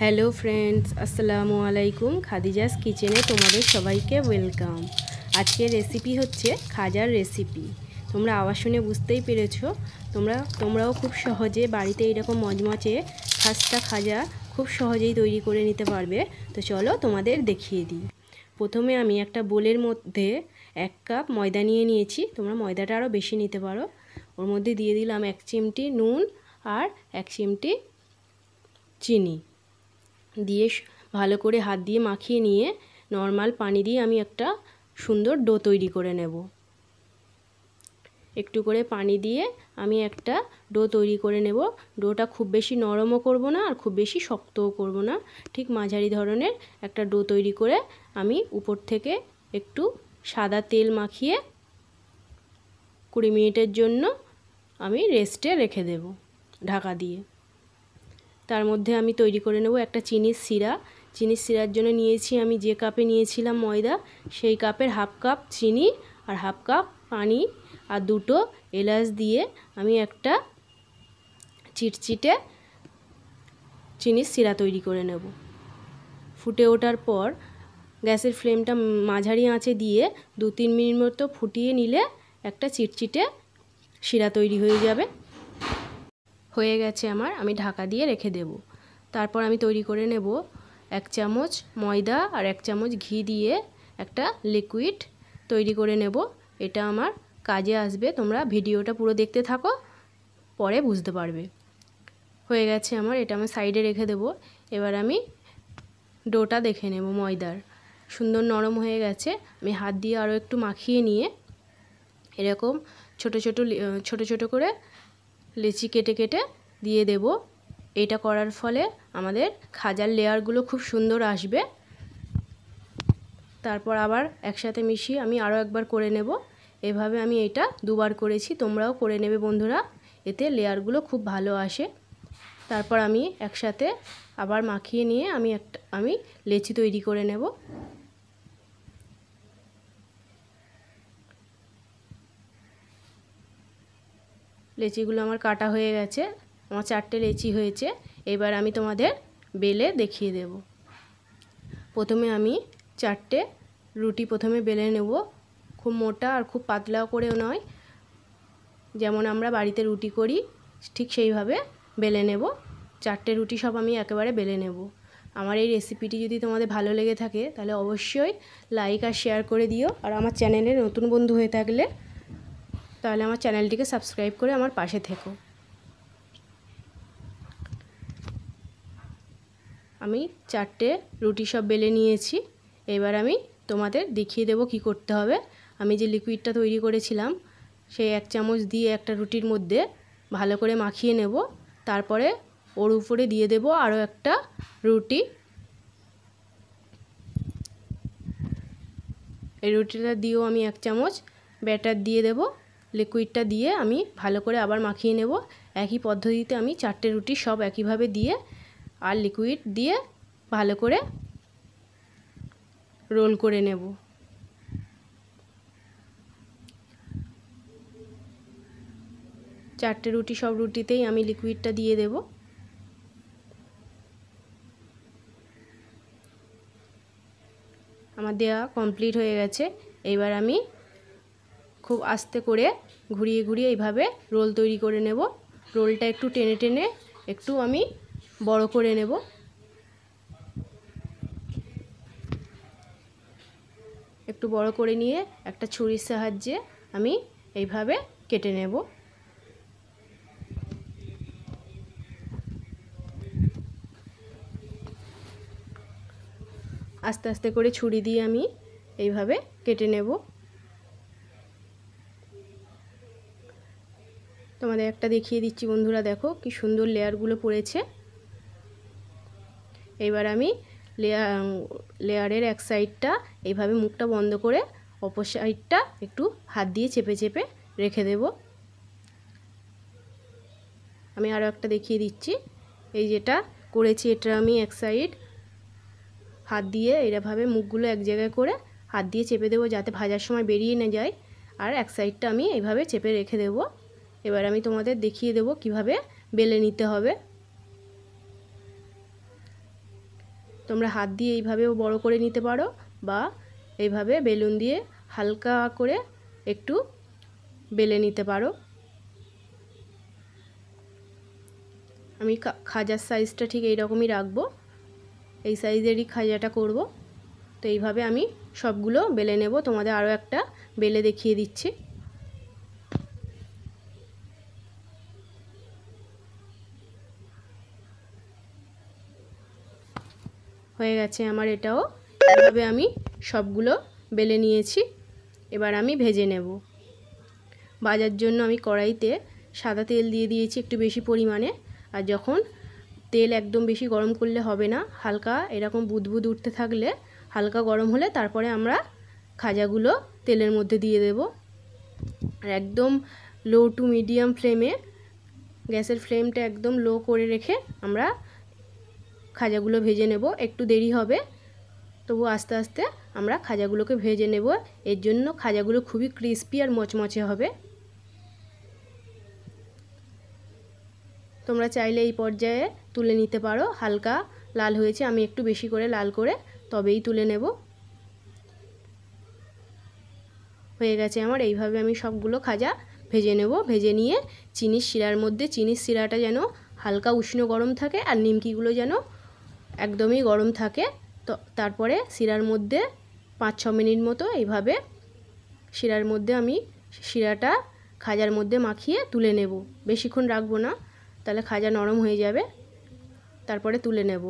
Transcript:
Hello friends, আসসালামু আলাইকুম। খাদিজাস কিচেনে তোমাদের সবাইকে ওয়েলকাম। আজকের রেসিপি হচ্ছে খাজার রেসিপি। তোমরা আওয়াজ শুনে বুঝতেই পেরেছো। তোমরাও খুব সহজে বাড়িতে এরকম মচমচে খাস্তা খাজা খুব সহজেই তৈরি করে নিতে পারবে। তো চলো তোমাদের দেখিয়ে দিই। প্রথমে আমি একটা বোলের মধ্যে 1 কাপ ময়দা নিয়ে নিয়েছি। তোমরা ময়দাটা আরও বেশি নিতে পারো। ওর মধ্যে দিয়ে দিলাম 1 চিমটি নুন আর 1 চিমটি চিনি দিয়ে ভালো করে হাত দিয়ে মাখিয়ে নিয়ে নর্মাল পানি দিয়ে আমি একটা সুন্দর ডো তৈরি করে নেব। একটু করে পানি দিয়ে আমি একটা ডো তৈরি করে নেব। ডোটা খুব বেশি নরমও করব না আর খুব বেশি শক্তও করব না, ঠিক মাঝারি ধরনের একটা ডো তৈরি করে আমি উপর থেকে একটু সাদা তেল মাখিয়ে 20 মিনিটের জন্য আমি রেস্টে রেখে দেব ঢাকা দিয়ে। তার মধ্যে আমি তৈরি করে নেব একটা চিনির শিরা। চিনির শিরার জন্য নিয়েছি আমি যে কাপে নিয়েছিলাম ময়দা, সেই কাপের হাফ কাপ চিনি আর হাফ কাপ পানি আর 2টো এলাচ দিয়ে আমি একটা চিটচিটে চিনির শিরা তৈরি করে নেব। ফুটে ওঠার পর গ্যাসের ফ্লেমটা মাঝারি আঁচে দিয়ে 2-3 মিনিট মতো ফুটিয়ে নিলে একটা চিটচিটে শিরা তৈরি হয়ে যাবে। হয়ে গেছে আমার, আমি ঢাকা দিয়ে রেখে দেব। তারপর আমি তৈরি করে নেব 1 চামচ ময়দা আর 1 চামচ ঘি দিয়ে একটা লিকুইড তৈরি করে নেব। এটা আমার কাজে আসবে, তোমরা ভিডিওটা পুরো দেখতে থাকো, পরে বুঝতে পারবে। হয়ে গেছে আমার, এটা আমি সাইডে রেখে দেব। এবার আমি ডোটা দেখে নেব ময়দার সুন্দর নরম হয়ে গেছে। আমি হাত দিয়ে আরও একটু মাখিয়ে নিয়ে এরকম ছোট ছোট করে লেচি কেটে কেটে দিয়ে দেব। এটা করার ফলে আমাদের খাজার লেয়ারগুলো খুব সুন্দর আসবে। তারপর আবার একসাথে মিশিয়ে আমি আরও একবার করে নেব। এভাবে আমি এটা 2বার করেছি, তোমরাও করে নেবে বন্ধুরা, এতে লেয়ারগুলো খুব ভালো আসে। তারপর আমি একসাথে আবার মাখিয়ে নিয়ে আমি লেচি তৈরি করে নেব। লেচিগুলো আমার কাটা হয়ে গেছে, আমার 4টে লেচি হয়েছে। এবার আমি তোমাদের বেলে দেখিয়ে দেব। প্রথমে আমি 4টে রুটি বেলে নেব। খুব মোটা আর খুব পাতলাও করেও নয়, যেমন আমরা বাড়িতে রুটি করি ঠিক সেইভাবে বেলে নেব। 4টে রুটি সব আমি একেবারে বেলে নেব। আমার এই রেসিপিটি যদি তোমাদের ভালো লেগে থাকে তাহলে অবশ্যই লাইক আর শেয়ার করে দিও। আর আমার চ্যানেলে নতুন বন্ধু হয়ে থাকলে তাহলে আমার চ্যানেলটিকে সাবস্ক্রাইব করে আমার পাশে থেকো। আমি 4টে রুটি সব বেলে নিয়েছি। এবার আমি তোমাদের দেখিয়ে দেব কি করতে হবে। আমি যে লিকুইডটা তৈরি করেছিলাম সেই 1 চামচ দিয়ে একটা রুটির মধ্যে ভালো করে মাখিয়ে নেব। তারপরে ওর উপরে দিয়ে দেব আরও একটা রুটি। এই রুটিটা দিয়েও আমি 1 চামচ ব্যাটার দিয়ে দেব। লিকুইডটা দিয়ে আমি ভালো করে আবার মাখিয়ে নেব। একই পদ্ধতিতে আমি 4টে রুটি সব একইভাবে দিয়ে আর লিকুইড দিয়ে ভালো করে রোল করে নেব। চারটে রুটি সব রুটিতেই আমি লিকুইডটা দিয়ে দেব। আমার দেওয়া কমপ্লিট হয়ে গেছে। এবার আমি খুব আস্তে করে ঘুরিয়ে ঘুরিয়ে এইভাবে রোল তৈরি করে নেব। রোলটা একটু টেনে টেনে একটু আমি বড় করে নেব। একটু বড় করে নিয়ে একটা ছুরির সাহায্যে আমি এইভাবে কেটে নেব। আস্তে আস্তে করে ছুরি দিয়ে আমি এইভাবে কেটে নেব। তোমাদের একটা দেখিয়ে দিচ্ছি বন্ধুরা, দেখো কি সুন্দর লেয়ারগুলো পড়েছে। এবার আমি লেয়ারের এক সাইডটা এইভাবে মুখটা বন্ধ করে অপর সাইডটা একটু হাত দিয়ে চেপে চেপে রেখে দেব। আমি আরও একটা দেখিয়ে দিচ্ছি। এই যেটা করেছি এটা আমি এক সাইড হাত দিয়ে এইভাবে মুখগুলো এক জায়গায় করে হাত দিয়ে চেপে দেবো যাতে ভাজার সময় বেরিয়ে না যায়। আর এক সাইডটা আমি এইভাবে চেপে রেখে দেব। এবার আমি তোমাদের দেখিয়ে দেব কিভাবে বেলে নিতে হবে। তোমরা হাত দিয়ে এইভাবেও বড় করে নিতে পারো বা এইভাবে বেলুন দিয়ে হালকা করে একটু বেলে নিতে পারো। আমি খাজার সাইজটা ঠিক এই রকমই রাখবো, এই সাইজেরই খাজাটা করব। তো এইভাবে আমি সবগুলো বেলে নেব। তোমাদের আরও একটা বেলে দেখিয়ে দিচ্ছি। হয়ে গেছে আমার এটাও। এইভাবে আমি সবগুলো বেলে নিয়েছি। এবার আমি ভেজে নেব। ভাজার জন্য আমি কড়াইতে সাদা তেল দিয়ে দিয়েছি একটু বেশি পরিমাণে। আর যখন তেল একদম বেশি গরম করলে হবে না, হালকা এরকম বুদবুদ উঠতে থাকলে, হালকা গরম হলে তারপরে আমরা খাজাগুলো তেলের মধ্যে দিয়ে দেব। আর একদম লো টু মিডিয়াম ফ্লেমে, গ্যাসের ফ্লেমটা একদম লো করে রেখে আমরা খাজাগুলো ভেজে নেব। একটু দেরি হবে, তবু আস্তে আস্তে আমরা খাজাগুলোকে ভেজে নেব। এর জন্য খাজাগুলো খুবই ক্রিস্পি আর মচমচে হবে। তোমরা চাইলে এই পর্যায়ে তুলে নিতে পারো। হালকা লাল হয়েছে, আমি একটু বেশি করে লাল করে তবেই তুলে নেব। হয়ে গেছে আমার। এইভাবে আমি সবগুলো খাজা ভেজে নেব। ভেজে নিয়ে চিনির শিরার মধ্যে, চিনির শিরাটা যেন হালকা উষ্ণ গরম থাকে আর নিমকিগুলো যেন একদমই গরম থাকে। তো তারপরে শিরার মধ্যে 5-6 মিনিট মতো এইভাবে শিরার মধ্যে আমি শিরাটা খাজার মধ্যে মাখিয়ে তুলে নেব। বেশিক্ষণ রাখবো না, তাহলে খাজা নরম হয়ে যাবে। তারপরে তুলে নেব।